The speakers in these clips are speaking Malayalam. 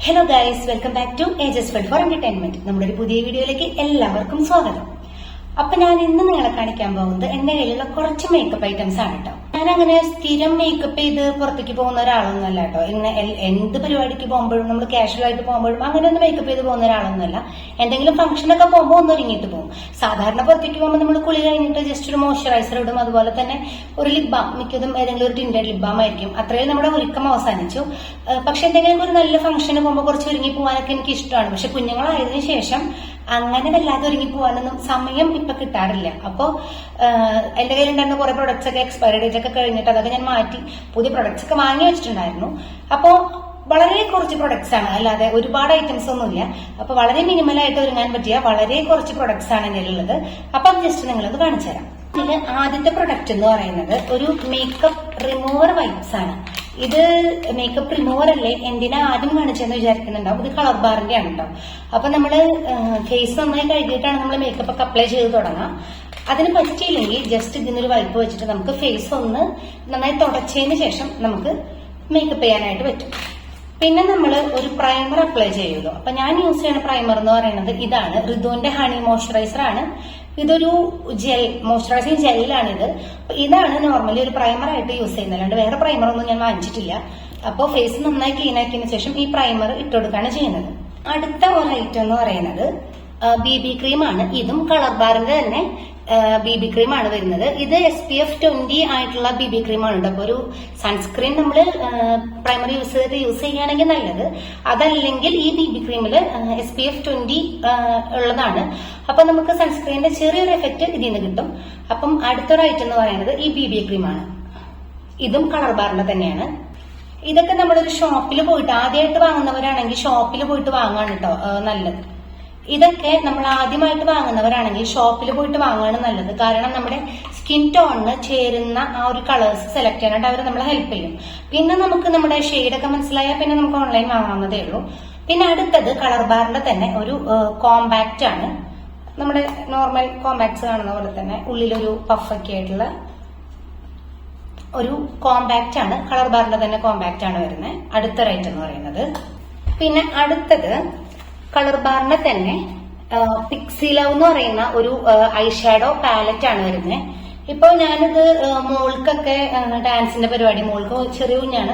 Hello guys, welcome back to ages fed for entertainment. നമ്മുടെ ഒരു പുതിയ വീഡിയോയിലേക്ക് എല്ലാവർക്കും സ്വാഗതം. അപ്പൊ ഞാൻ ഇന്ന് നിങ്ങളെ കാണിക്കാൻ പോകുന്നത് എന്റെ കയ്യിലുള്ള കുറച്ച് മേക്കപ്പ് ഐറ്റംസ് ആണ് കേട്ടോ. ഞാൻ അങ്ങനെ സ്ഥിരം മേക്കപ്പ് ചെയ്ത് പുറത്തേക്ക് പോകുന്ന ഒരാളൊന്നുമല്ല കേട്ടോ. ഇങ്ങനെ എന്ത് പരിപാടിക്ക് പോകുമ്പോഴും നമ്മൾ കാഷ്വൽ ആയിട്ട് പോകുമ്പോഴും അങ്ങനെ ഒന്ന് മേക്കപ്പ് ചെയ്ത് പോകുന്ന ഒരാളൊന്നുമല്ല. എന്തെങ്കിലും ഫംഗ്ഷനൊക്കെ പോകുമ്പോൾ ഒന്ന് ഒരുങ്ങിയിട്ട് പോകും. സാധാരണ പുറത്തേക്ക് പോകുമ്പോൾ നമ്മൾ കുളി കഴിഞ്ഞിട്ട് ജസ്റ്റ് ഒരു മോയ്സ്ചറൈസർ ഇടും, അതുപോലെ തന്നെ ഒരു ലിപ് ബാം, മിക്കതും ഏതെങ്കിലും ഒരു ടിൻഡഡ് ലിപ് ബാം ആയിരിക്കും. അത്രയും നമ്മുടെ ഒരുക്കം അവസാനിച്ചു. പക്ഷെ എന്തെങ്കിലും ഒരു നല്ല ഫംഗ്ഷന് പോകുമ്പോൾ കുറച്ച് ഒരുങ്ങി പോകാനൊക്കെ എനിക്ക് ഇഷ്ടമാണ്. പക്ഷെ കുഞ്ഞുങ്ങളായതിനു ശേഷം അങ്ങനെ വല്ലാതെ ഒരുങ്ങി പോകാനൊന്നും സമയം ഇപ്പൊ കിട്ടാറില്ല. അപ്പോ എന്റെ കയ്യിലുണ്ടായിരുന്ന കുറെ പ്രൊഡക്ട്സ് ഒക്കെ എക്സ്പയറി ഡേറ്റ് ഒക്കെ കഴിഞ്ഞിട്ട് അതൊക്കെ ഞാൻ മാറ്റി പുതിയ പ്രൊഡക്ട്സ് ഒക്കെ വാങ്ങി വെച്ചിട്ടുണ്ടായിരുന്നു. അപ്പോ വളരെ കുറച്ച് പ്രൊഡക്ട്സ് ആണ്, അല്ലാതെ ഒരുപാട് ഐറ്റംസ് ഒന്നുമില്ല. അപ്പൊ വളരെ മിനിമലായിട്ട് ഒരുങ്ങാൻ പറ്റിയ വളരെ കുറച്ച് പ്രൊഡക്ട്സ് ആണ് എന്റെ ഉള്ളത്. അപ്പൊ അത് ജസ്റ്റ് നിങ്ങളത് കാണിച്ചു തരാം. ഇതില് ആദ്യത്തെ പ്രൊഡക്റ്റ് എന്ന് പറയുന്നത് ഒരു മേക്കപ്പ് റിമൂവർ വൈപ്സ് ആണ്. ഇത് മേക്കപ്പ് റിമൂവർ അല്ലേ, എന്തിനാ ആദ്യം കാണിച്ചെന്ന് വിചാരിക്കുന്നുണ്ടാവും. ഇത് കളർ ബാറിന്റെ ആണ് കേട്ടോ. അപ്പൊ നമ്മള് ഫേസ് നന്നായി കഴുകിയിട്ടാണ് നമ്മൾ മേക്കപ്പ് ഒക്കെ അപ്ലൈ ചെയ്ത് തുടങ്ങാം. അതിന് പറ്റിയില്ലെങ്കിൽ ജസ്റ്റ് ഇതിനൊരു വൈപ്പ് വെച്ചിട്ട് നമുക്ക് ഫേസ് ഒന്ന് നന്നായി തുടച്ചതിന് ശേഷം നമുക്ക് മേക്കപ്പ് ചെയ്യാനായിട്ട് പറ്റും. പിന്നെ നമ്മൾ ഒരു പ്രൈമർ അപ്ലൈ ചെയ്യുമല്ലോ. അപ്പൊ ഞാൻ യൂസ് ചെയ്യുന്ന പ്രൈമർ എന്ന് പറയുന്നത് ഇതാണ്, റിതുവിന്റെ ഹണി മോയ്സ്ചറൈസർ ആണ്. ഇതൊരു ജെൽ, മോയ്സ്ചറൈസിങ് ജെല്ലാണ്. ഇതാണ് നോർമലി ഒരു പ്രൈമർ ആയിട്ട് യൂസ് ചെയ്യുന്നത്, അല്ലാണ്ട് വേറെ പ്രൈമർ ഒന്നും ഞാൻ വാങ്ങിച്ചിട്ടില്ല. അപ്പോൾ ഫേസ് നന്നായി ക്ലീൻ ആക്കിയതിനു ശേഷം ഈ പ്രൈമർ ഇട്ടുകൊടുക്കുകയാണ് ചെയ്യുന്നത്. അടുത്ത ഒരു ഐറ്റം എന്ന് പറയുന്നത് BB ക്രീം ആണ്. ഇതും കളർ ബാറിന്റെ തന്നെ BB ക്രീം ആണ് വരുന്നത്. ഇത് SPF 20 ആയിട്ടുള്ള BB ക്രീം ആണ്. അപ്പൊ ഒരു സൺസ്ക്രീൻ നമ്മൾ പ്രൈമറി യൂസ് ചെയ്യുകയാണെങ്കിൽ നല്ലത്. അതല്ലെങ്കിൽ ഈ BB ക്രീമിൽ SPF 20 ഉള്ളതാണ്. അപ്പൊ നമുക്ക് സൺസ്ക്രീനിന്റെ ചെറിയൊരു എഫക്റ്റ് ഇതിൽ നിന്ന് കിട്ടും. അപ്പം അടുത്തൊരു ഐറ്റം എന്ന് പറയുന്നത് ഈ BB ക്രീം ആണ്. ഇതും കളർ ബാറിന്റെ തന്നെയാണ്. ഇതൊക്കെ നമ്മളൊരു ഷോപ്പിൽ പോയിട്ട് ആദ്യമായിട്ട് വാങ്ങുന്നവരാണെങ്കിൽ ഷോപ്പിൽ പോയിട്ട് വാങ്ങാണ് കേട്ടോ നല്ലത്. ഇതൊക്കെ നമ്മൾ ആദ്യമായിട്ട് വാങ്ങുന്നവരാണെങ്കിൽ ഷോപ്പിൽ പോയിട്ട് വാങ്ങുകയാണ് നല്ലത്. കാരണം നമ്മുടെ സ്കിൻ ടോണിന് ചേരുന്ന ആ ഒരു കളേഴ്സ് സെലക്ട് ചെയ്യാനായിട്ട് അവർ നമ്മളെ ഹെൽപ്പ് ചെയ്യും. പിന്നെ നമുക്ക് നമ്മുടെ ഷെയ്ഡൊക്കെ മനസ്സിലായാൽ പിന്നെ നമുക്ക് ഓൺലൈൻ വാങ്ങാവുന്നതേ ഉള്ളൂ. പിന്നെ അടുത്തത് കളർ ബാറിന്റെ തന്നെ ഒരു കോമ്പാക്റ്റ് ആണ്. നമ്മുടെ നോർമൽ കോമ്പാക്ട്സ് കാണുന്ന പോലെ തന്നെ ഉള്ളിലൊരു പഫൊക്കെ ആയിട്ടുള്ള ഒരു കോമ്പാക്റ്റ് ആണ്. കളർ ബാറിന്റെ തന്നെ കോമ്പാക്റ്റ് ആണ് വരുന്നത്. അടുത്ത റൈറ്റ് എന്ന് പറയുന്നത്. പിന്നെ അടുത്തത് കളർ ബാറിന്റെ തന്നെ പിക്സി ലവ് എന്ന് പറയുന്ന ഒരു ഐ ഷാഡോ പാലറ്റ് ആണ് വരുന്നത്. ഇപ്പൊ ഞാനിത് മോൾക്കൊക്കെ ഡാൻസിന്റെ പരിപാടി, മോൾക്ക് ചെറിയ കുഞ്ഞാണ്,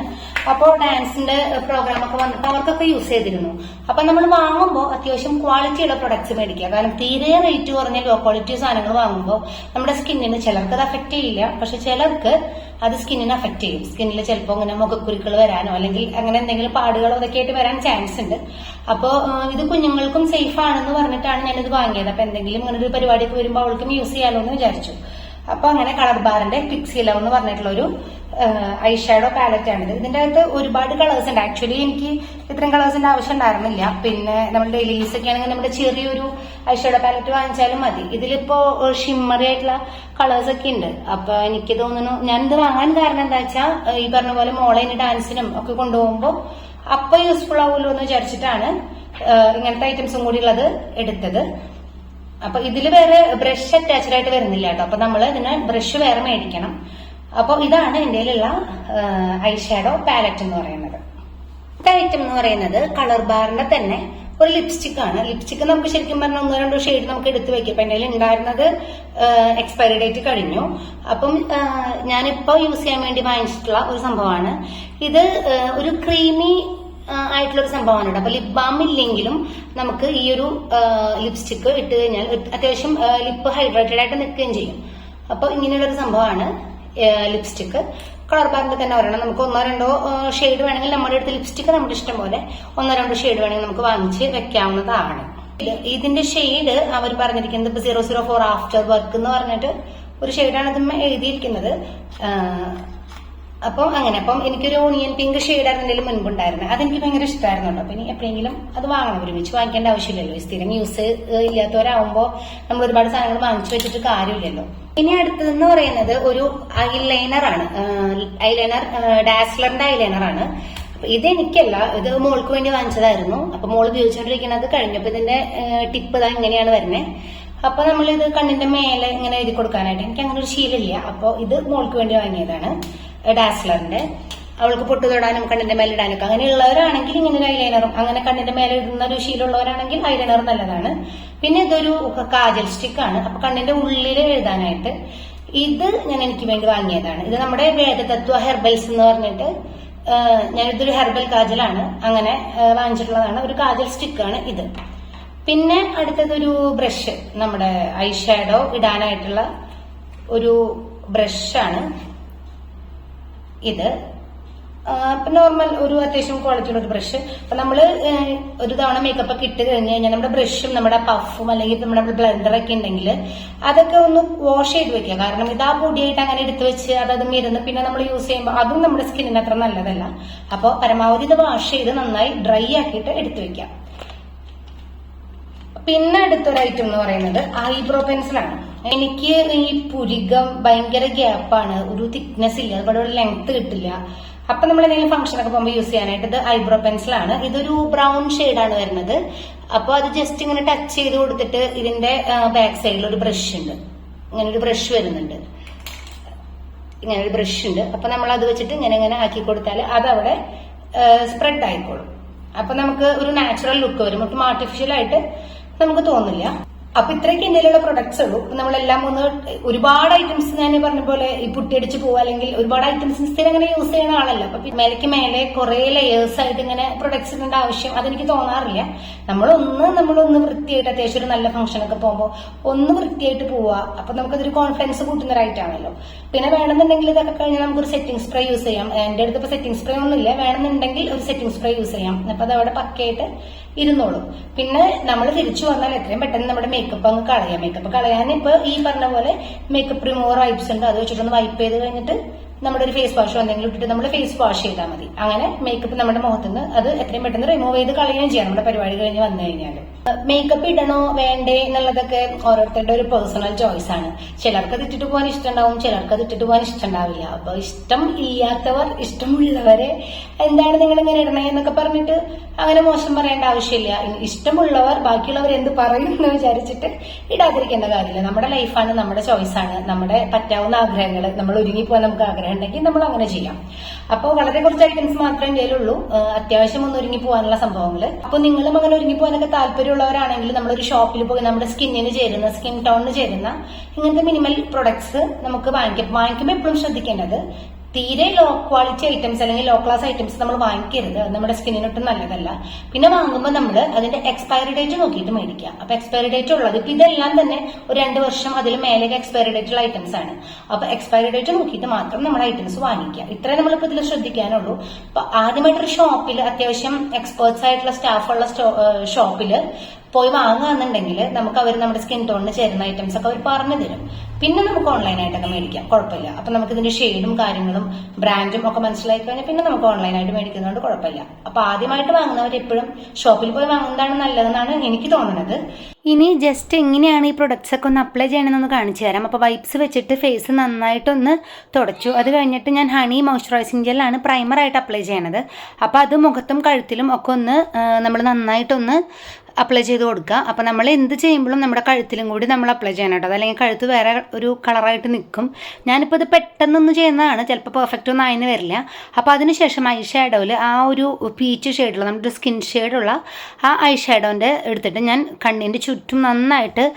അപ്പോൾ ഡാൻസിന്റെ പ്രോഗ്രാം ഒക്കെ വന്നിട്ട് അവർക്കൊക്കെ യൂസ് ചെയ്തിരുന്നു. അപ്പൊ നമ്മൾ വാങ്ങുമ്പോൾ അത്യാവശ്യം ക്വാളിറ്റിയുള്ള പ്രൊഡക്ട്സ് മേടിക്കുക. കാരണം തീരെ റേറ്റ് കുറഞ്ഞ ലോ ക്വാളിറ്റി സാധനങ്ങൾ വാങ്ങുമ്പോൾ നമ്മുടെ സ്കിന്നിന് ചിലർക്ക് അത് അഫക്ട് ചെയ്യില്ല, പക്ഷെ ചിലർക്ക് അത് സ്കിന്നിന് അഫക്ട് ചെയ്യും. സ്കിന്നിൽ ചിലപ്പോൾ ഇങ്ങനെ മുഖക്കുരുക്കൾ വരാനോ അല്ലെങ്കിൽ അങ്ങനെ എന്തെങ്കിലും പാടുകളോ അതൊക്കെ ആയിട്ട് വരാൻ ചാൻസ് ഉണ്ട്. അപ്പോൾ ഇത് കുഞ്ഞുങ്ങൾക്കും സേഫ് ആണെന്ന് പറഞ്ഞിട്ടാണ് ഞാനിത് വാങ്ങിയത്. അപ്പൊ എന്തെങ്കിലും ഇങ്ങനെ ഒരു പരിപാടിക്ക് വരുമ്പോൾ അവൾക്കും യൂസ് ചെയ്യാലോ എന്ന് വിചാരിച്ചു. അപ്പൊ അങ്ങനെ കളർ ബാറിന്റെ പിക്സി ലവ് എന്ന് പറഞ്ഞിട്ടുള്ള ഒരു ഐ ഷാഡോ പാലറ്റ് ആണിത്. ഇതിന്റെ അകത്ത് ഒരുപാട് കളേഴ്സ് ഉണ്ട്. ആക്ച്വലി എനിക്ക് ഇത്രയും കളേഴ്സിന്റെ ആവശ്യം ഉണ്ടായിരുന്നില്ല. പിന്നെ നമ്മൾ ഡെയിലി യൂസ് ഒക്കെ ആണെങ്കിൽ നമ്മുടെ ചെറിയൊരു ഐ ഷാഡോ പാലറ്റ് വാങ്ങിച്ചാലും മതി. ഇതിലിപ്പോ ഷിമ്മറി ആയിട്ടുള്ള കളേഴ്സ് ഒക്കെ ഉണ്ട്. അപ്പൊ എനിക്ക് തോന്നുന്നു ഞാനിത് വാങ്ങാൻ കാരണം എന്താ വെച്ചാൽ ഈ പറഞ്ഞ പോലെ മോളെ ഡാൻസിനും ഒക്കെ കൊണ്ടുപോകുമ്പോൾ അപ്പൊ യൂസ്ഫുൾ ആവുമല്ലോ എന്ന് വിചാരിച്ചിട്ടാണ് ഇങ്ങനത്തെ ഐറ്റംസും കൂടി ഉള്ളത് എടുത്തത്. അപ്പൊ ഇതിൽ വേറെ ബ്രഷ് അറ്റാച്ച്ഡ് ആയിട്ട് വരുന്നില്ല കേട്ടോ. അപ്പൊ നമ്മൾ ഇതിന് ബ്രഷ് വേറെ മേടിക്കണം. അപ്പൊ ഇതാണ് എന്റെ കയ്യിലുള്ള ഐ ഷാഡോ പാലറ്റ് എന്ന് പറയുന്നത്. അടുത്ത ഐറ്റം എന്ന് പറയുന്നത് കളർ ബാറിന്റെ തന്നെ ഒരു ലിപ്സ്റ്റിക് ആണ്. ലിപ്സ്റ്റിക് നമുക്ക് ശരിക്കും പറഞ്ഞാൽ 1-2 ഷെയ്ഡ് നമുക്ക് എടുത്ത് വെക്കാം. അപ്പൊ എന്റെ കയ്യിൽ ഉണ്ടായിരുന്നത് എക്സ്പയറി ഡേറ്റ് കഴിഞ്ഞു. അപ്പം ഞാനിപ്പോ യൂസ് ചെയ്യാൻ വേണ്ടി വാങ്ങിച്ചിട്ടുള്ള ഒരു സംഭവമാണ് ഇത്. ഒരു ക്രീമി ആയിട്ടുള്ളൊരു സംഭവമാണ് കേട്ടോ. അപ്പൊ ലിപ് ബാം ഇല്ലെങ്കിലും നമുക്ക് ഈ ഒരു ലിപ്സ്റ്റിക്ക് ഇട്ട് കഴിഞ്ഞാൽ അത്യാവശ്യം ലിപ്പ് ഹൈഡ്രേറ്റഡ് ആയിട്ട് നിൽക്കുകയും ചെയ്യും. അപ്പൊ ഇങ്ങനെയുള്ളൊരു സംഭവമാണ് ലിപ്സ്റ്റിക്ക്. കളർ ബാറിന്റെ തന്നെ ഒരെണ്ണം നമുക്ക് 1-2 ഷെയ്ഡ് വേണമെങ്കിൽ നമ്മുടെ അടുത്ത് ലിപ്സ്റ്റിക്ക് നമ്മുടെ ഇഷ്ടം പോലെ 1-2 ഷെയ്ഡ് വേണമെങ്കിൽ നമുക്ക് വാങ്ങിച്ച് വെക്കാവുന്നതാണ്. ഇതിന്റെ ഷെയ്ഡ് അവർ പറഞ്ഞിരിക്കുന്നത് ഇപ്പൊ 004 ആഫ്റ്റർ വർക്ക് എന്ന് പറഞ്ഞിട്ട് ഒരു ഷെയ്ഡാണ് ഇത് എഴുതിയിരിക്കുന്നത്. അപ്പം എനിക്കൊരു ഓണിയൻ പിങ്ക് ഷെയ്ഡായിരുന്നു എന്തെങ്കിലും മുൻപുണ്ടായിരുന്നത്. അതെനിക്ക് ഭയങ്കര ഇഷ്ടമായിരുന്നു കേട്ടോ. അപ്പൊ ഇനി എപ്പോഴെങ്കിലും അത് വാങ്ങണം. ഒരുമിച്ച് വാങ്ങിക്കേണ്ട ആവശ്യമില്ലല്ലോ. സ്ഥിരം യൂസ് ഇല്ലാത്തവരാകുമ്പോൾ നമ്മൾ ഒരുപാട് സാധനങ്ങൾ വാങ്ങിച്ചു വെച്ചിട്ട് കാര്യമില്ലല്ലോ. ഇനി അടുത്തതെന്ന് പറയുന്നത് ഒരു ഐലൈനർ ആണ്. ഐലൈനർ ഡാസ്ലറിന്റെ ഐലൈനർ ആണ്. അപ്പൊ ഇതെനിക്കല്ല, ഇത് മോൾക്ക് വേണ്ടി വാങ്ങിച്ചതായിരുന്നു. അപ്പൊ മോള് ഉപയോഗിച്ചുകൊണ്ടിരിക്കുന്നത് കഴിഞ്ഞപ്പോ ഇതിന്റെ ടിപ്പ് ഇതാ ഇങ്ങനെയാണ് വരുന്നത്. അപ്പൊ നമ്മളിത് കണ്ണിന്റെ മേലെ ഇങ്ങനെ എഴുതി കൊടുക്കാനായിട്ട് എനിക്ക് അങ്ങനെ ഒരു ശീലമില്ല. അപ്പൊ ഇത് മോൾക്ക് വേണ്ടി വാങ്ങിയതാണ് ഡാസ്ലറിന്റെ. അവൾക്ക് പൊട്ട് തൊടാനും കണ്ണിന്റെ മേലെ ഇടാനൊക്കെ അങ്ങനെയുള്ളവരാണെങ്കിൽ ഇങ്ങനെ ഒരു ഐലൈനറും അങ്ങനെ കണ്ണിന്റെ മേലെ ഇടുന്ന ഒരു ശീലമുള്ളവരാണെങ്കിൽ ഐലൈനർ നല്ലതാണ്. പിന്നെ ഇതൊരു കാജൽ സ്റ്റിക്കാണ്. അപ്പൊ കണ്ണിന്റെ ഉള്ളിൽ എഴുതാനായിട്ട് ഇത് ഞാൻ എനിക്ക് വേണ്ടി വാങ്ങിയതാണ്. ഇത് നമ്മുടെ വേദതത്വ ഹെർബൽസ് എന്ന് പറഞ്ഞിട്ട് ഞാനിതൊരു ഹെർബൽ കാജലാണ്, അങ്ങനെ വാങ്ങിച്ചിട്ടുള്ളതാണ്. ഒരു കാജൽ സ്റ്റിക്കാണ് ഇത്. പിന്നെ അടുത്തതൊരു ബ്രഷ്, നമ്മുടെ ഐ ഷാഡോ ഇടാനായിട്ടുള്ള ഒരു ബ്രഷാണ് ഇത്. നോർമൽ ഒരു അത്യാവശ്യം ക്വാളിറ്റിയുള്ള ഒരു ബ്രഷ്. അപ്പൊ നമ്മള് ഒരു തവണ മേക്കപ്പ് ഒക്കെ ഇട്ട് കഴിഞ്ഞ് കഴിഞ്ഞാൽ നമ്മുടെ ബ്രഷും നമ്മുടെ പഫും അല്ലെങ്കിൽ നമ്മുടെ ബ്ലെൻഡറൊക്കെ ഉണ്ടെങ്കിൽ അതൊക്കെ ഒന്ന് വാഷ് ചെയ്ത് വെക്കുക. കാരണം ഇത് ആ പൊടിയായിട്ട് അങ്ങനെ എടുത്ത് വെച്ച് അതതും ഇരുന്ന് പിന്നെ നമ്മൾ യൂസ് ചെയ്യുമ്പോൾ അതും നമ്മുടെ സ്കിന്നിന് അത്ര നല്ലതല്ല. അപ്പോൾ പരമാവധി ഇത് വാഷ് ചെയ്ത് നന്നായി ഡ്രൈ ആക്കിയിട്ട് എടുത്തു വെക്കാം. പിന്നെ അടുത്തൊരു ഐറ്റം എന്ന് പറയുന്നത് ഐബ്രോ പെൻസിലാണ്. എനിക്ക് ഈ പുരികം ഭയങ്കര ഗ്യാപ്പാണ്, ഒരു തിക്നെസ് ഇല്ല, അതുപോലെ ഒരു ലെങ്ത് കിട്ടില്ല. അപ്പൊ നമ്മൾ എന്തെങ്കിലും ഫംഗ്ഷൻ ഒക്കെ പോകുമ്പോൾ യൂസ് ചെയ്യാനായിട്ട് ഇത് ഐബ്രോ പെൻസിലാണ്. ഇതൊരു ബ്രൗൺ ഷെയ്ഡാണ് വരുന്നത്. അപ്പൊ അത് ജസ്റ്റ് ഇങ്ങനെ ടച്ച് ചെയ്ത് കൊടുത്തിട്ട് ഇതിന്റെ ബാക്ക് സൈഡിൽ ഒരു ബ്രഷ് ഉണ്ട്, ഇങ്ങനെ ഒരു ബ്രഷ് വരുന്നുണ്ട്, ഇങ്ങനെ ഒരു ബ്രഷ് ഉണ്ട്. അപ്പൊ നമ്മൾ അത് വെച്ചിട്ട് ഇങ്ങനെ ഇങ്ങനെ ആക്കി കൊടുത്താൽ അതവിടെ സ്പ്രെഡ് ആയിക്കോളും. അപ്പൊ നമുക്ക് ഒരു നാച്ചുറൽ ലുക്ക് വരും, ഒട്ടും ആർട്ടിഫിഷ്യൽ ആയിട്ട് നമുക്ക് തോന്നില്ല. അപ്പൊ ഇത്രയൊക്കെ ഇന്ത്യയിലുള്ള പ്രൊഡക്ട്സ് ഉള്ളൂ. നമ്മളെല്ലാം ഒന്ന് ഒരുപാട് ഐറ്റംസ് ഞാൻ പറഞ്ഞ പോലെ ഈ പുട്ടിയടിച്ച് പോവുക അല്ലെങ്കിൽ ഒരുപാട് ഐറ്റംസ് സ്ഥിരം അങ്ങനെ യൂസ് ചെയ്യുന്ന ആളല്ല. അപ്പൊ മേലേക്ക് മേലെ കുറെ ലെയേഴ്സ് ആയിട്ട് ഇങ്ങനെ പ്രൊഡക്ട്സ് ഇടേണ്ട ആവശ്യം അതെനിക്ക് തോന്നാറില്ല. നമ്മളൊന്ന് വൃത്തിയായിട്ട് അത്യാവശ്യം ഒരു നല്ല ഫംഗ്ഷൻ ഒക്കെ പോകുമ്പോൾ ഒന്ന് വൃത്തിയായിട്ട് പോവുക. അപ്പൊ നമുക്കതൊരു കോൺഫിഡൻസ് കൂട്ടുന്നൊരായിട്ടാണല്ലോ. പിന്നെ വേണമെന്നുണ്ടെങ്കിൽ ഇതൊക്കെ കഴിഞ്ഞാൽ നമുക്കൊരു സെറ്റിംഗ് സ്പ്രേ യൂസ് ചെയ്യാം. എന്റെ അടുത്ത് ഇപ്പൊ സെറ്റിംഗ് സ്പ്രേ ഒന്നും ഇല്ല, വേണമെന്നുണ്ടെങ്കിൽ ഒരു സെറ്റിംഗ് സ്പ്രേ യൂസ് ചെയ്യാം. അപ്പൊ അതവിടെ പക്കയായിട്ട് ഇരുന്നോളും. പിന്നെ നമ്മൾ തിരിച്ചു വന്നാൽ എത്രയും പെട്ടെന്ന് നമ്മുടെ മേക്കപ്പ് അങ്ങ് കളയാം. മേക്കപ്പ് കളയാൻ ഇപ്പൊ ഈ പറഞ്ഞ പോലെ മേക്കപ്പ് റിമൂവർ വൈപ്സ് ഉണ്ട്, അത് വെച്ചിട്ടൊന്ന് വൈപ്പ് ചെയ്ത് കഴിഞ്ഞിട്ട് നമ്മുടെ ഒരു ഫേസ് വാഷോ എന്തെങ്കിലും ഇട്ടിട്ട് നമ്മൾ ഫേസ് വാഷ് ചെയ്താൽ മതി. അങ്ങനെ മേക്കപ്പ് നമ്മുടെ മുഖത്തുനിന്ന് അത് എത്രയും പെട്ടെന്ന് റിമൂവ് ചെയ്ത് കളയുകയും ചെയ്യാം നമ്മുടെ പരിപാടി കഴിഞ്ഞ് വന്നു കഴിഞ്ഞാൽ. മേക്കപ്പ് ഇടണോ വേണ്ടേ എന്നുള്ളതൊക്കെ ഓരോരുത്തരുടെ ഒരു പേഴ്സണൽ ചോയ്സ് ആണ്. ചിലർക്ക് അത് ഇട്ടിട്ട് പോകാൻ ഇഷ്ടമുണ്ടാവും, ചിലർക്ക് അത് ഇട്ടിട്ട് പോകാൻ ഇഷ്ടമുണ്ടാവില്ല. അപ്പൊ ഇഷ്ടം ഇല്ലാത്തവർ ഇഷ്ടമുള്ളവരെ എന്താണ് നിങ്ങൾ ഇങ്ങനെ ഇടണേ എന്നൊക്കെ പറഞ്ഞിട്ട് അങ്ങനെ മോശം പറയേണ്ട ആവശ്യമില്ല. ഇഷ്ടമുള്ളവർ ബാക്കിയുള്ളവർ എന്ത് പറയും എന്ന് വിചാരിച്ചിട്ട് ഇടാതിരിക്കേണ്ട കാര്യമില്ല. നമ്മുടെ ലൈഫാണ്, നമ്മുടെ ചോയ്സാണ്, നമ്മുടെ പറ്റാവുന്ന ആഗ്രഹങ്ങൾ, നമ്മൾ ഒരുങ്ങിപ്പോകാൻ നമുക്ക് ആഗ്രഹം ഉണ്ടെങ്കിൽ നമ്മൾ അങ്ങനെ ചെയ്യാം. അപ്പോൾ വളരെ കുറച്ച് ഐറ്റംസ് മാത്രമേ ഇന്ത്യയിലുള്ളൂ അത്യാവശ്യം ഒന്ന് ഒരുങ്ങി പോകാനുള്ള സംഭവങ്ങൾ. അപ്പോൾ നിങ്ങളും അങ്ങനെ ഒരുങ്ങി പോകാനൊക്കെ താല്പര്യമുള്ളവരാണെങ്കിൽ നമ്മളൊരു ഷോപ്പിൽ പോയി നമ്മുടെ സ്കിന്നിന് ചേരുന്ന, സ്കിൻ ടോണിന് ചേരുന്ന ഇങ്ങനത്തെ മിനിമൽ പ്രൊഡക്ട്സ് നമുക്ക് വാങ്ങിക്കുമ്പോൾ എപ്പോഴും ശ്രദ്ധിക്കേണ്ടത് തീരെ ലോ ക്വാളിറ്റി ഐറ്റംസ് അല്ലെങ്കിൽ ലോ ക്ലാസ് ഐറ്റംസ് നമ്മൾ വാങ്ങിക്കരുത്. നമ്മുടെ സ്കിന്നിനൊട്ടും നല്ലതല്ല. പിന്നെ വാങ്ങുമ്പോൾ നമ്മൾ അതിന്റെ എക്സ്പയറി ഡേറ്റ് നോക്കിയിട്ട് മേടിക്കുക. അപ്പൊ എക്സ്പയറി ഡേറ്റ് ഉള്ളത് ഇപ്പൊ ഇതെല്ലാം തന്നെ ഒരു 2 വർഷം അതിൽ മേലേക്ക് എക്സ്പയറി ഡേറ്റ് ഉള്ള ഐറ്റംസ് ആണ്. അപ്പൊ എക്സ്പയറി ഡേറ്റ് നോക്കിയിട്ട് മാത്രം നമ്മുടെ ഐറ്റംസ് വാങ്ങിക്കുക. ഇത്രേ നമ്മളിപ്പോ ഇതിൽ ശ്രദ്ധിക്കാനുള്ളൂ. അപ്പൊ ആദ്യമായിട്ടൊരു ഷോപ്പിൽ അത്യാവശ്യം എക്സ്പേർട്സ് ആയിട്ടുള്ള സ്റ്റാഫുള്ള ഷോപ്പില് പോയി വാങ്ങുകയെന്നുണ്ടെങ്കിൽ നമുക്ക് അവർ നമ്മുടെ സ്കിൻ ടോണിന് ചേരുന്ന ഐറ്റംസ് ഒക്കെ അവർ പറഞ്ഞു തരും. പിന്നെ നമുക്ക് ഓൺലൈനായിട്ടൊക്കെ മേടിക്കാം, കുഴപ്പമില്ല. അപ്പൊ നമുക്ക് ഇതിന്റെ ഷെയ്ഡും കാര്യങ്ങളും ബ്രാൻഡും ഒക്കെ മനസ്സിലാക്കി കഴിഞ്ഞാൽ പിന്നെ നമുക്ക് ഓൺലൈനായിട്ട് മേടിക്കുന്നതുകൊണ്ട് കുഴപ്പമില്ല. അപ്പൊ ആദ്യമായിട്ട് വാങ്ങുന്നവർ എപ്പോഴും ഷോപ്പിൽ പോയി വാങ്ങുന്നതാണ് നല്ലതെന്നാണ് എനിക്ക് തോന്നുന്നത്. ഇനി ജസ്റ്റ് എങ്ങനെയാണ് ഈ പ്രൊഡക്ട്സ് ഒക്കെ ഒന്ന് അപ്ലൈ ചെയ്യണമെന്നൊന്ന് കാണിച്ചു തരാം. അപ്പോൾ വൈപ്സ് വെച്ചിട്ട് ഫേസ് നന്നായിട്ടൊന്ന് തുടച്ചു. അത് കഴിഞ്ഞിട്ട് ഞാൻ ഹണി മോയ്സ്ചറൈസിങ് ജെല്ലാണ് പ്രൈമറായിട്ട് അപ്ലൈ ചെയ്യണത്. അപ്പോൾ അത് മുഖത്തും കഴുത്തിലും ഒക്കെ ഒന്ന് നമ്മൾ നന്നായിട്ടൊന്ന് അപ്ലൈ ചെയ്ത് കൊടുക്കുക. അപ്പോൾ നമ്മൾ എന്ത് ചെയ്യുമ്പോഴും നമ്മുടെ കഴുത്തിലും കൂടി നമ്മൾ അപ്ലൈ ചെയ്യണം കേട്ടോ, അതല്ലെങ്കിൽ കഴുത്ത് വേറെ ഒരു കളറായിട്ട് നിൽക്കും. ഞാനിപ്പോൾ ഇത് പെട്ടെന്നൊന്ന് ചെയ്യുന്നതാണ്, ചിലപ്പോൾ പെർഫെക്റ്റ് ഒന്നും ആയിന്ന് വരില്ല. അപ്പോൾ അതിനുശേഷം ഐ ഷാഡോയിൽ ആ ഒരു പീച്ച് ഷെയ്ഡുള്ള നമ്മുടെ സ്കിൻ ഷെയ്ഡുള്ള ആ ഐ ഷാഡോൻ്റെ എടുത്തിട്ട് ഞാൻ കണ്ണിൻ്റെ ചുറ്റും നന്നായിട്ട്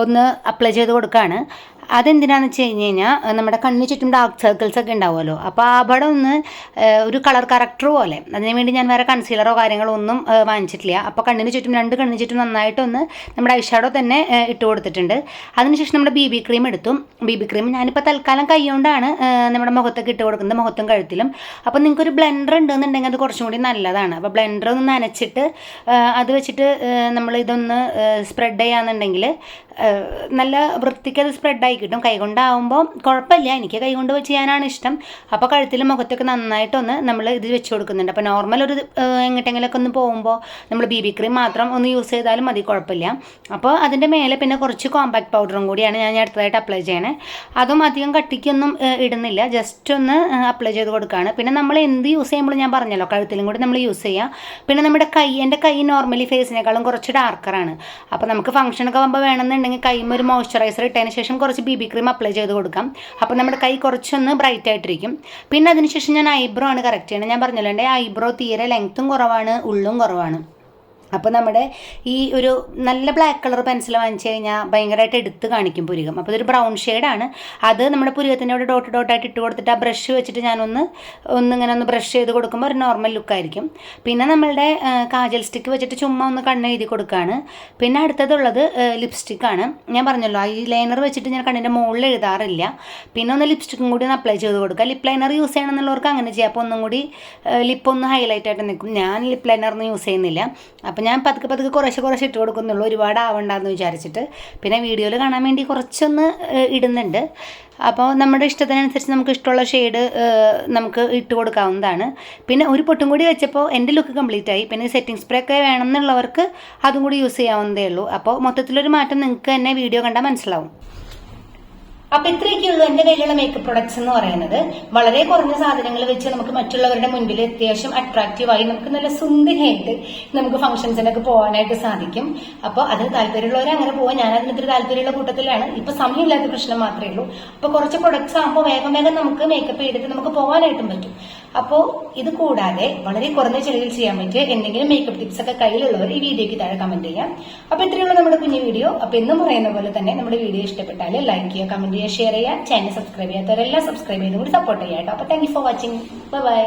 ഒന്ന് അപ്ലൈ ചെയ്ത് കൊടുക്കുകയാണ്. അതെന്തിനാന്ന് വെച്ച് കഴിഞ്ഞ് കഴിഞ്ഞാൽ നമ്മുടെ കണ്ണിന് ചുറ്റും ഡാർക്ക് സർക്കിൾസ് ഒക്കെ ഉണ്ടാവുമല്ലോ. അപ്പോൾ അവിടെ ഒന്ന് ഒരു കളർ കറക്റ്റർ പോലെ, അതിന് വേണ്ടി ഞാൻ വേറെ കൺസീലറോ കാര്യങ്ങളോ ഒന്നും വാങ്ങിച്ചിട്ടില്ല. അപ്പോൾ കണ്ണിന് ചുറ്റും 2 കണ്ണിന് ചുറ്റും നന്നായിട്ടൊന്ന് നമ്മുടെ ഐഷാഡോ തന്നെ ഇട്ട് കൊടുത്തിട്ടുണ്ട്. അതിനുശേഷം നമ്മുടെ BB ക്രീം എടുത്തു. BB ക്രീം ഞാനിപ്പോൾ തൽക്കാലം കൈ കൊണ്ടാണ് നമ്മുടെ മുഖത്തൊക്കെ ഇട്ട് കൊടുക്കുന്നത്, മുഖത്തും കഴുത്തിലും. അപ്പോൾ നിങ്ങൾക്കൊരു ബ്ലെൻഡർ ഉണ്ടെന്നുണ്ടെങ്കിൽ അത് കുറച്ചും കൂടി നല്ലതാണ്. അപ്പോൾ ബ്ലെൻഡർ ഒന്ന് നനച്ചിട്ട് അത് വെച്ചിട്ട് നമ്മൾ ഇതൊന്ന് സ്പ്രെഡ് ചെയ്യാന്നുണ്ടെങ്കിൽ നല്ല വൃത്തിക്ക് അത് സ്പ്രെഡായി കിട്ടും. കൈകൊണ്ടാവുമ്പോൾ കുഴപ്പമില്ല, എനിക്ക് കൈകൊണ്ട് ചെയ്യാനാണ് ഇഷ്ടം. അപ്പോൾ കഴുത്തിലും മുഖത്തൊക്കെ നന്നായിട്ടൊന്ന് നമ്മൾ ഇത് വെച്ച് കൊടുക്കുന്നുണ്ട്. അപ്പോൾ നോർമൽ ഒരു എങ്ങോട്ടെങ്കിലൊക്കെ ഒന്ന് പോകുമ്പോൾ നമ്മൾ BB ക്രീം മാത്രം ഒന്ന് യൂസ് ചെയ്താലും മതി, കുഴപ്പമില്ല. അപ്പോൾ അതിൻ്റെ മേലെ പിന്നെ കുറച്ച് കോമ്പാക്ട് പൗഡറും കൂടിയാണ് ഞാൻ അടുത്തതായിട്ട് അപ്ലൈ ചെയ്യണേ. അതും അധികം കട്ടിക്കൊന്നും ഇടുന്നില്ല, ജസ്റ്റ് ഒന്ന് അപ്ലൈ ചെയ്ത് കൊടുക്കുകയാണ്. പിന്നെ നമ്മൾ എന്ത് യൂസ് ചെയ്യുമ്പോൾ ഞാൻ പറഞ്ഞല്ലോ കഴുത്തിലും കൂടി നമ്മൾ യൂസ് ചെയ്യാം. പിന്നെ നമ്മുടെ എൻ്റെ കൈ നോർമലി ഫേസിനേക്കാളും കുറച്ച് ഡാർക്കറാണ്. അപ്പോൾ നമുക്ക് ഫംഗ്ഷനൊക്കെ ആകുമ്പോൾ വേണമെന്നുണ്ടെങ്കിൽ കൈമ ഒരു മോയ്സ്ചറൈസർ ഇട്ടതിന് ശേഷം കുറച്ച് BB ക്രീം അപ്ലൈ ചെയ്ത് കൊടുക്കാം. അപ്പോൾ നമ്മുടെ കൈ കുറച്ചൊന്ന് ബ്രൈറ്റ് ആയിട്ടിരിക്കും. പിന്നെ അതിനുശേഷം ഞാൻ ഐബ്രോ ആണ് കറക്റ്റ് ചെയ്യണം. ഞാൻ പറഞ്ഞല്ലോ എൻ്റെ ഐബ്രോ തീരെ ലെങ്ത്തും കുറവാണ്, ഉള്ളും കുറവാണ്. അപ്പോൾ നമ്മുടെ ഈ ഒരു നല്ല ബ്ലാക്ക് കളർ പെൻസിൽ വാങ്ങിച്ചു കഴിഞ്ഞാൽ ഭയങ്കരമായിട്ട് എടുത്ത് കാണിക്കും പുരികം. അപ്പോൾ ഇതൊരു ബ്രൗൺ ഷെയ്ഡാണ്. അത് നമ്മുടെ പുരികത്തിൻ്റെ അവിടെ ഡോട്ടായിട്ട് ഇട്ട് കൊടുത്തിട്ട് ആ ബ്രഷ് വെച്ചിട്ട് ഒന്നിങ്ങനെ ഒന്ന് ബ്രഷ് ചെയ്ത് കൊടുക്കുമ്പോൾ ഒരു നോർമൽ ലുക്കായിരിക്കും. പിന്നെ നമ്മളുടെ കാജൽ സ്റ്റിക്ക് വെച്ചിട്ട് ചുമ്മാ ഒന്ന് കണ്ണ് എഴുതി കൊടുക്കുകയാണ്. പിന്നെ അടുത്തതുള്ളത് ലിപ്സ്റ്റിക്കാണ്. ഞാൻ പറഞ്ഞല്ലോ ഈ ലൈനർ വെച്ചിട്ട് ഞാൻ കണ്ണിൻ്റെ മുകളിൽ എഴുതാറില്ല. പിന്നെ ഒന്ന് ലിപ്സ്റ്റിക്കും കൂടി ഒന്ന് അപ്ലൈ ചെയ്ത് കൊടുക്കുക. ലിപ്പ് ലൈനർ യൂസ് ചെയ്യണമെന്നുള്ളവർക്ക് അങ്ങനെ ചെയ്യാം. അപ്പോൾ ഒന്നും കൂടി ലിപ്പൊന്ന് ഹൈലൈറ്റ് ആയിട്ട് നിൽക്കും. ഞാൻ ലിപ്പ് ലൈനറൊന്നും യൂസ് ചെയ്യുന്നില്ല. അപ്പോൾ ഞാൻ പതുക്കെ കുറച്ച് ഇട്ട് കൊടുക്കുന്നുള്ളൂ, ഒരുപാട് ആവണ്ടെന്ന് വിചാരിച്ചിട്ട്. പിന്നെ വീഡിയോയിൽ കാണാൻ വേണ്ടി കുറച്ചൊന്ന് ഇടുന്നുണ്ട്. അപ്പോൾ നമ്മുടെ ഇഷ്ടത്തിനനുസരിച്ച് നമുക്ക് ഇഷ്ടമുള്ള ഷെയ്ഡ് നമുക്ക് ഇട്ട് കൊടുക്കാവുന്നതാണ്. പിന്നെ ഒരു പൊട്ടും കൂടി വെച്ചപ്പോൾ എൻ്റെ ലുക്ക് കംപ്ലീറ്റ് ആയി. പിന്നെ സെറ്റിംഗ് സ്പ്രേ ഒക്കെ വേണമെന്നുള്ളവർക്ക് അതും കൂടി യൂസ് ചെയ്യാവുന്നതേ ഉള്ളൂ. അപ്പോൾ മൊത്തത്തിലൊരു മാറ്റം നിങ്ങൾക്ക് തന്നെ വീഡിയോ കണ്ടാൽ മനസ്സിലാവും. അപ്പൊ ഇത്രയൊക്കെയുള്ളൂ എന്റെ കയ്യിലുള്ള മേക്കപ്പ് പ്രൊഡക്ട്സ് എന്ന് പറയുന്നത്. വളരെ കുറഞ്ഞ സാധനങ്ങൾ വെച്ച് നമുക്ക് മറ്റുള്ളവരുടെ മുൻപിൽ അത്യാവശ്യം അട്രാക്റ്റീവായി നമുക്ക് നല്ല സുന്ദരിയായിട്ട് നമുക്ക് ഫംഗ്ഷൻസിനൊക്കെ പോകാനായിട്ട് സാധിക്കും. അപ്പോൾ അതിന് താല്പര്യമുള്ളവരെ അങ്ങനെ പോകാൻ, ഞാൻ അതിനൊരു താല്പര്യമുള്ള കൂട്ടത്തിലാണ്. ഇപ്പൊ സമയമില്ലാത്ത പ്രശ്നം മാത്രമേ ഉള്ളൂ. അപ്പൊ കുറച്ച് പ്രൊഡക്ട്സ് ആകുമ്പോൾ വേഗം നമുക്ക് മേക്കപ്പ് ചെയ്തിട്ട് നമുക്ക് പോകാനായിട്ടും പറ്റും. അപ്പോൾ ഇത് കൂടാതെ വളരെ കുറഞ്ഞ ചെലവിൽ ചെയ്യാൻ പറ്റിയ എന്തെങ്കിലും മേക്കപ്പ് ടിപ്സ് ഒക്കെ കയ്യിലുള്ളവർ ഈ വീഡിയോയ്ക്ക് താഴെ കമന്റ് ചെയ്യാം. അപ്പൊ ഇത്രയുള്ള നമ്മുടെ കുഞ്ഞു വീഡിയോ. അപ്പൊ എന്നും പറയുന്ന പോലെ തന്നെ നമ്മുടെ വീഡിയോ ഇഷ്ടപ്പെട്ടാൽ ലൈക്ക് ചെയ്യുക, കമന്റ് ചെയ്യുക, ഷെയർ ചെയ്യുക. ചാനൽ സബ്സ്ക്രൈബ് ചെയ്യാത്തവരെല്ലാം സബ്സ്ക്രൈബ് ചെയ്തും കൂടി സപ്പോർട്ട് ചെയ്യാം കേട്ടോ. അപ്പൊ thank you for watching. By.